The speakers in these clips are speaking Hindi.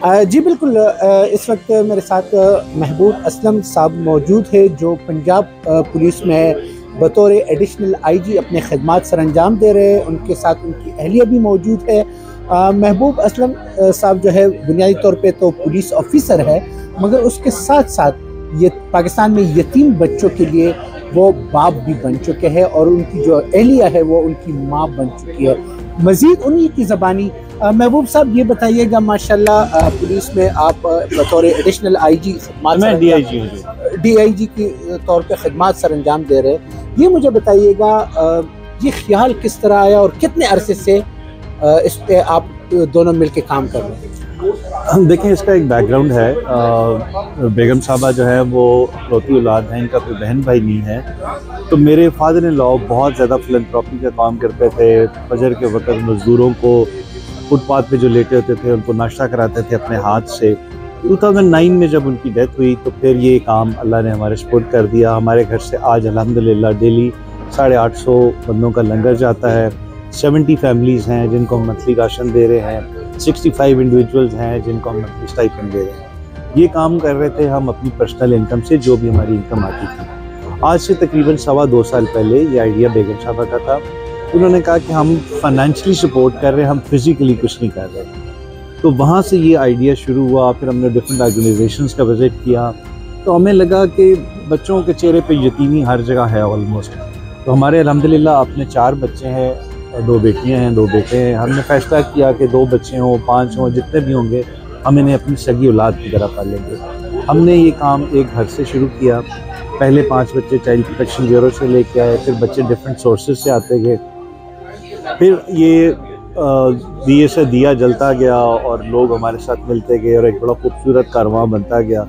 जी बिल्कुल। इस वक्त मेरे साथ महबूब असलम साहब मौजूद है, जो पंजाब पुलिस में बतौर एडिशनल आईजी अपने खिदमात सर अंजाम दे रहे हैं। उनके साथ उनकी अहलिया भी मौजूद है। महबूब असलम साहब जो है बुनियादी तौर पे तो पुलिस ऑफिसर है, मगर उसके साथ साथ ये पाकिस्तान में यतीम बच्चों के लिए वो बाप भी बन चुके हैं, और उनकी जो अहलिया है वो उनकी माँ बन चुकी है। मज़ीद उन्हीं की ज़बानी महबूब साहब ये बताइएगा, माशाल्लाह पुलिस में आप बतौर एडिशनल आईजी DIG की तौर पे खिदमात सर अंजाम दे रहे हैं। ये मुझे बताइएगा, ये ख्याल किस तरह आया और कितने अरसे से इस पे आप दोनों मिलके काम कर रहे हैं? देखें, इसका एक बैकग्राउंड है। बेगम साहबा जो है वो इकलौती औलाद हैं, इनका कोई बहन भाई नहीं है। तो मेरे फादर इन लॉ बहुत ज़्यादा फिलैंथ्रोपी का काम करते थे। फजर के वक्त मज़दूरों को फुटपाथ पे जो लेटे होते थे उनको नाश्ता कराते थे अपने हाथ से। 2009 में जब उनकी डेथ हुई तो फिर ये काम अल्लाह ने हमारे सपोर्ट कर दिया। हमारे घर से आज अल्हम्दुलिल्लाह डेली 850 बंदों का लंगर जाता है। 70 फैमिलीज़ हैं जिनको हम मंथली राशन दे रहे हैं। 65 इंडिविजुअल्स हैं जिनको हम मंथली स्टाइपेंड दे रहे हैं। ये काम कर रहे थे हम अपनी पर्सनल इनकम से, जो भी हमारी इनकम आती थी। आज से तकरीबन 2.25 साल पहले ये आइडिया बेगम साहबा का था। उन्होंने कहा कि हम फाइनेंशियली सपोर्ट कर रहे हैं, हम फिज़िकली कुछ नहीं कर रहे। तो वहाँ से ये आइडिया शुरू हुआ। फिर हमने डिफरेंट ऑर्गेनाइजेशंस का विज़िट किया, तो हमें लगा कि बच्चों के चेहरे पे यतीमी हर जगह है ऑलमोस्ट। तो हमारे अल्हम्दुलिल्लाह अपने 4 बच्चे हैं, 2 बेटियां हैं, 2 बेटे हैं। हमने फैसला किया कि 2 बच्चे हों, 5 हों, जितने भी होंगे हम इन्हें अपनी सगी औलाद की तरह पालेंगे। हमने ये काम एक घर से शुरू किया। पहले 5 बच्चे चाइल्ड प्रोटेक्शन ब्यूरो से लेके आए, फिर बच्चे डिफरेंट सोर्सेज से आते गए। फिर ये दिए से दिया जलता गया और लोग हमारे साथ मिलते गए और एक बड़ा खूबसूरत कारवां बनता गया।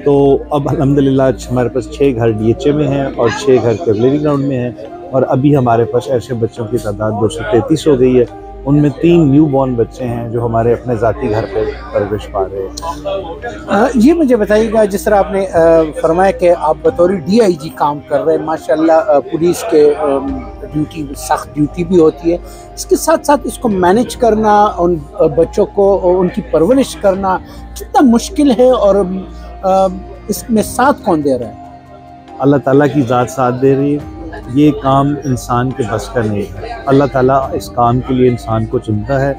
तो अब अल्हम्दुलिल्लाह हमारे पास 6 घर DHA में हैं और 6 घर कैवलरी ग्राउंड में हैं। और अभी हमारे पास ऐसे बच्चों की तादाद 233 हो गई है। उनमें 3 न्यू बॉर्न बच्चे हैं जो हमारे अपने ज़ाती घर पे परवरिश पा रहे हैं। ये मुझे बताइएगा, जिस तरह आपने फरमाया कि आप बतौर DIG काम कर रहे हैं, माशाल्लाह पुलिस के ड्यूटी सख्त ड्यूटी भी होती है, इसके साथ साथ इसको मैनेज करना, उन बच्चों को उनकी परवरिश करना कितना मुश्किल है, और इसमें साथ कौन दे रहा है? अल्लाह ताला की ज़ात साथ दे रही है। ये काम इंसान के बस का नहीं है। अल्लाह ताला इस काम के लिए इंसान को चुनता है,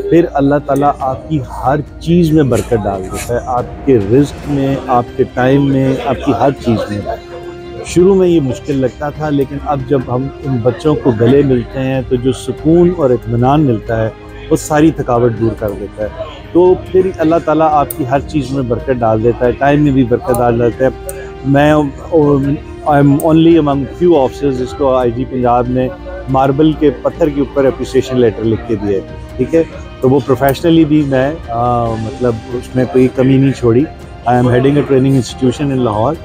फिर अल्लाह ताला आपकी हर चीज़ में बरकत डाल देता है, आपके रिज़्क में, आपके टाइम में, आपकी हर चीज़ में। शुरू में ये मुश्किल लगता था, लेकिन अब जब हम इन बच्चों को गले मिलते हैं तो जो सुकून और इत्मीनान मिलता है वो सारी थकावट दूर कर देता है। तो फिर अल्लाह ताला आपकी हर चीज़ में बरकत डाल देता है, टाइम में भी बरकत डाल देता है। मैं I am only among few officers जिसको IG पंजाब ने मार्बल के पत्थर के ऊपर अप्रिसिएशन लेटर लिख के दिए, ठीक है। तो वो प्रोफेशनली भी मैं मतलब उसमें कोई कमी नहीं छोड़ी। I am heading a training institution इन लाहौर।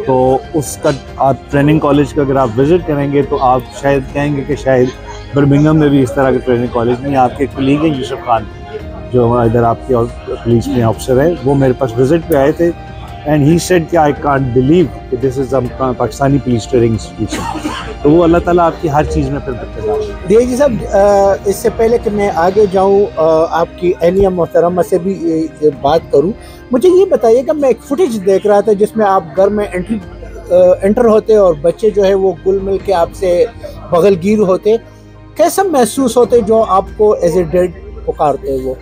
तो उसका आप ट्रेनिंग कॉलेज का अगर आप विज़िट करेंगे तो आप शायद कहेंगे कि शायद बर्मिंघम में भी इस तरह का ट्रेनिंग कॉलेज नहीं। आपके कलीग हैं यूसुफ खान, जो इधर आपके पुलिस में ऑफिसर है, वो मेरे पास विज़िट पे आए थे। एंड ही सेड कि आई कांट बिलीव कि this is Pakistani police training institution. तो वो अल्लाह ताला आपकी हर चीज़ में फिर बरकत डाले। DIG साहब, इससे पहले कि मैं आगे जाऊं, आपकी अहलिया मोहतरमा से भी बात करूं, मुझे ये बताइएगा, मैं एक फुटेज देख रहा था जिसमें आप घर में एंटर होते और बच्चे जो है वो गुल मिल के आपसे बगलगीर होते। कैसा महसूस होते जो आपको एज ए डैड पुकारते हैं? वो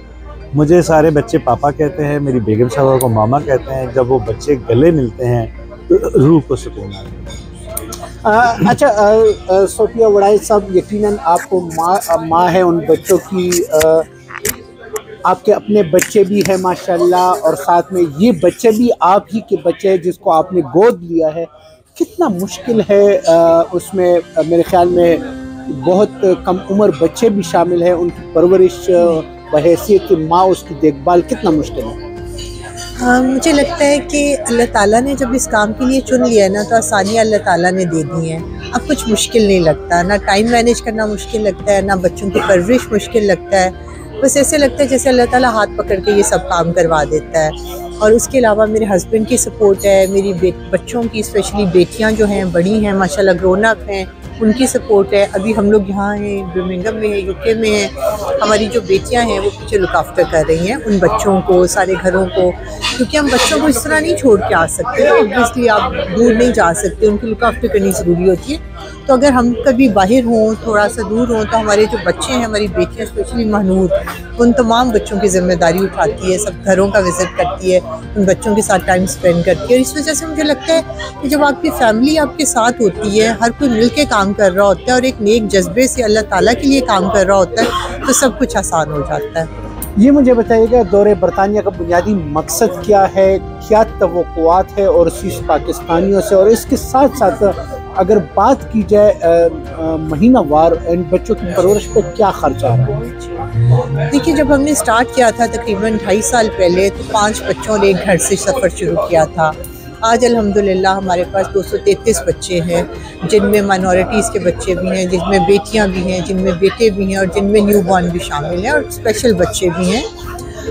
मुझे सारे बच्चे पापा कहते हैं, मेरी बेगम साहबा को मामा कहते हैं। जब वो बच्चे गले मिलते हैं तो रूह को सुकून आता है। अच्छा, सोफिया वड़ाई साहब, यकीनन आपको माँ है उन बच्चों की, आपके अपने बच्चे भी हैं माशाल्लाह, और साथ में ये बच्चे भी आप ही के बच्चे हैं जिसको आपने गोद लिया है। कितना मुश्किल है उसमें, मेरे ख्याल में बहुत कम उम्र बच्चे भी शामिल हैं, उनकी परवरिश बहैसियत की माँ, उसकी देखभाल कितना मुश्किल है? मुझे लगता है कि अल्लाह ताला ने जब इस काम के लिए चुन लिया है ना, तो आसानियाँ अल्लाह ताला ने दे दी हैं। अब कुछ मुश्किल नहीं लगता, ना टाइम मैनेज करना मुश्किल लगता है, ना बच्चों की परवरिश मुश्किल लगता है। बस ऐसे लगता है जैसे अल्लाह ताला हाथ पकड़ के ये सब काम करवा देता है। और उसके अलावा मेरे हस्बैंड की सपोर्ट है, मेरी बच्चों की, स्पेशली बेटियां जो हैं बड़ी हैं माशाल्लाह, ग्रोन अप हैं, उनकी सपोर्ट है। अभी हम लोग यहाँ हैं, बर्मिंघम में है, यूके में है। हमारी जो बेटियां हैं वो पीछे लुक आफ्टर कर रही हैं उन बच्चों को, सारे घरों को, क्योंकि हम बच्चों को इस तरह नहीं छोड़ के आ सकते, ऑब्वियसली आप दूर नहीं जा सकते, उनकी लुक आफ्टर करनी ज़रूरी होती है। तो अगर हम कभी बाहर हों, थोड़ा सा दूर हों, तो हमारे जो बच्चे हैं, हमारी बेटियां स्पेशली महनूर, उन तमाम बच्चों की ज़िम्मेदारी उठाती है, सब घरों का विज़िट करती है, उन बच्चों के साथ टाइम स्पेंड करती है। और इस वजह से मुझे लगता है कि जब आपकी फैमिली आपके साथ होती है, हर कोई मिल के काम कर रहा होता है और एक नेक जज्बे से अल्लाह ताला के लिए काम कर रहा होता है, तो सब कुछ आसान हो जाता है। ये मुझे बताइएगा, दौरे बरतानिया का बुनियादी मकसद क्या है, क्या तवक्कुआत है और शीश पाकिस्तानियों से, और इसके साथ साथ अगर बात की जाए महीना वार इन बच्चों की परवरिश पर क्या खर्च आ रहा है? देखिए, जब हमने स्टार्ट किया था तकरीबन 2.5 साल पहले, तो 5 बच्चों ने एक घर से सफ़र शुरू किया था। आज अल्हम्दुलिल्लाह हमारे पास 233 बच्चे हैं, जिनमें माइनॉरिटीज़ के बच्चे भी हैं, जिनमें बेटियां भी हैं, जिनमें बेटे भी हैं और जिनमें न्यू बॉर्न भी शामिल हैं और स्पेशल बच्चे भी हैं।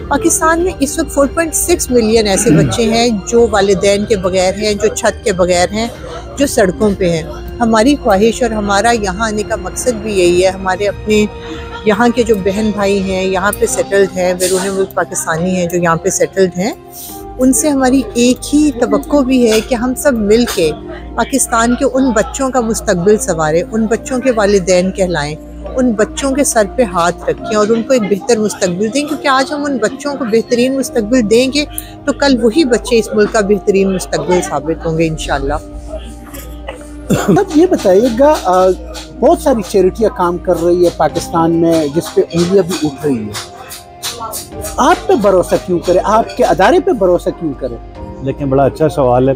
पाकिस्तान में इस वक्त 4.6 मिलियन ऐसे बच्चे हैं जो वालिदैन के बगैर हैं, जो छत के बगैर हैं, जो सड़कों पे हैं। हमारी ख्वाहिश और हमारा यहाँ आने का मकसद भी यही है। हमारे अपने यहाँ के जो बहन भाई हैं, यहाँ पे सेटल्ड हैं, बैरून मुल्क पाकिस्तानी हैं जो यहाँ पे सेटल्ड हैं, उनसे हमारी एक ही तवक्को भी है कि हम सब मिल के पाकिस्तान के उन बच्चों का मुस्तकबिल संवारें, उन बच्चों के वालिदैन कहलाएं, उन बच्चों के सर पे हाथ रखें और उनको एक बेहतर मुस्तकबिल दें, क्योंकि आज हम उन बच्चों को बेहतरीन मुस्तकबिल देंगे तो कल वही बच्चे इस मुल्क का बेहतरीन मुस्तकबिल साबित होंगे इंशाल्लाह। अब ये बताइएगा, बहुत सारी चैरिटियाँ काम कर रही है पाकिस्तान में जिस पे उंगलियाँ भी उठ रही है, आप पे भरोसा क्यों करें, आपके अदारे पे भरोसा क्यों करें? लेकिन बड़ा अच्छा सवाल है।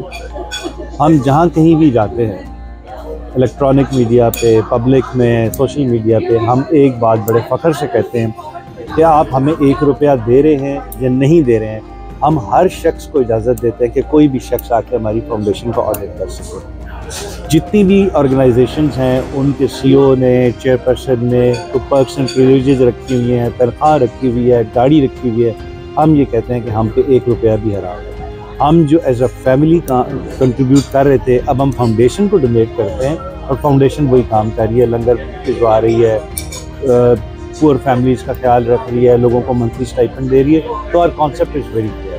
हम जहाँ कहीं भी जाते हैं, इलेक्ट्रॉनिक मीडिया पे, पब्लिक में, सोशल मीडिया पे, हम एक बात बड़े फ़ख्र से कहते हैं कि आप हमें 1 रुपया दे रहे हैं या नहीं दे रहे हैं, हम हर शख्स को इजाज़त देते हैं कि कोई भी शख्स आके हमारी फाउंडेशन का ऑडिट कर सके। जितनी भी ऑर्गेनाइजेशंस हैं उनके CEO ने, चेयरपर्सन ने तो पर्क्स एंड प्रिविलेजेस रखी हुई हैं, तनख्वाह रखी हुई है, गाड़ी रखी हुई है। हम ये कहते हैं कि हम पे 1 रुपया भी हराम है। हम जो एज अ फैमिली का कंट्रीब्यूट कर रहे थे, अब हम फाउंडेशन को डोनेट करते हैं और फाउंडेशन वही काम कर रही है, लंगर भिजवा रही है, पुअर फैमिलीज़ का ख्याल रख रही है, लोगों को मंथली स्टाइपेंड दे रही है। तो और कॉन्सेप्ट इज़ वेरी क्लियर।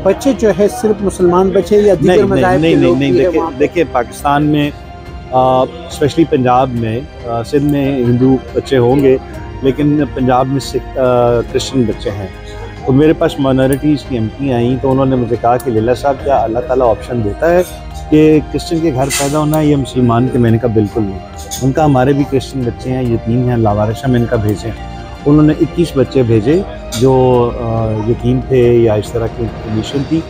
बच्चे जो है सिर्फ मुसलमान बच्चे या दीगर मज़ाहिब के लोग? नहीं, देखिए पाकिस्तान में स्पेशली पंजाब में, सिंध में हिंदू बच्चे होंगे, लेकिन पंजाब में क्रिश्चियन बच्चे हैं। तो मेरे पास माइनॉरिटीज़ की MP आई, तो उन्होंने मुझे कहा कि लीला साहब, क्या अल्लाह ताला ऑप्शन देता है कि क्रिश्चियन के घर पैदा होना है या मुसलमान के? मैंने कहा बिल्कुल नहीं। उनका हमारे भी क्रिश्चियन बच्चे हैं, यतीम हैं, लावारिस हैं, इनका भेजें। उन्होंने 21 बच्चे भेजे जो यतीम थे या इस तरह की कंडीशन थी।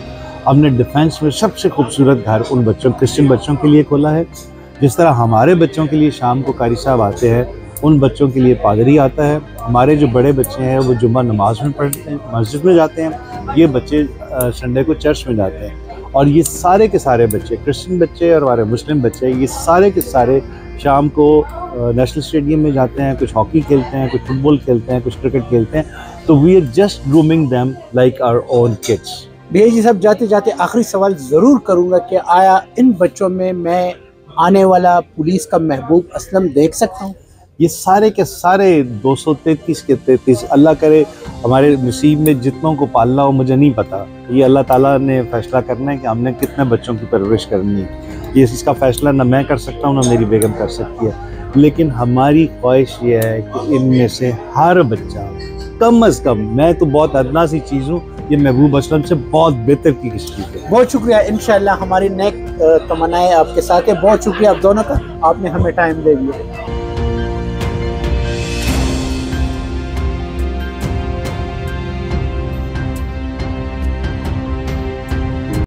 हमने डिफेंस में सबसे खूबसूरत घर उन बच्चों, क्रिश्चियन बच्चों के लिए खोला है। जिस तरह हमारे बच्चों के लिए शाम को कारी साहब आते हैं, उन बच्चों के लिए पादरी आता है। हमारे जो बड़े बच्चे हैं वो जुम्मा नमाज में पढ़ते हैं, मस्जिद में जाते हैं, ये बच्चे संडे को चर्च में जाते हैं। और ये सारे के सारे बच्चे, क्रिश्चियन बच्चे और हमारे मुस्लिम बच्चे, ये सारे के सारे शाम को नेशनल स्टेडियम में जाते हैं, कुछ हॉकी खेलते हैं, कुछ फुटबॉल खेलते हैं, कुछ क्रिकेट खेलते हैं। तो we are just grooming them like our own kids. भैया जी साहब, जाते जाते आखिरी सवाल ज़रूर करूँगा कि आया इन बच्चों में मैं आने वाला पुलिस का महबूब असलम देख सकता हूँ? ये सारे के सारे 233 के 33, अल्लाह करे हमारे नसीब में जितनों को पालना हो, मुझे नहीं पता। ये अल्लाह ताला ने फैसला करना है कि हमने कितने बच्चों की परवरिश करनी है। ये इसका फैसला ना मैं कर सकता हूँ, ना मेरी बेगम कर सकती है। लेकिन हमारी ख्वाहिश ये है कि इनमें से हर बच्चा कम अज़ कम, मैं तो बहुत अदना सी चीज़ हूँ, ये महबूब असलम से बहुत बेहतर की किसी है। बहुत शुक्रिया। इंशाल्लाह हमारी नेक तमन्नाएं आपके साथ है। बहुत शुक्रिया आप दोनों का, आपने हमें टाइम दे दिया।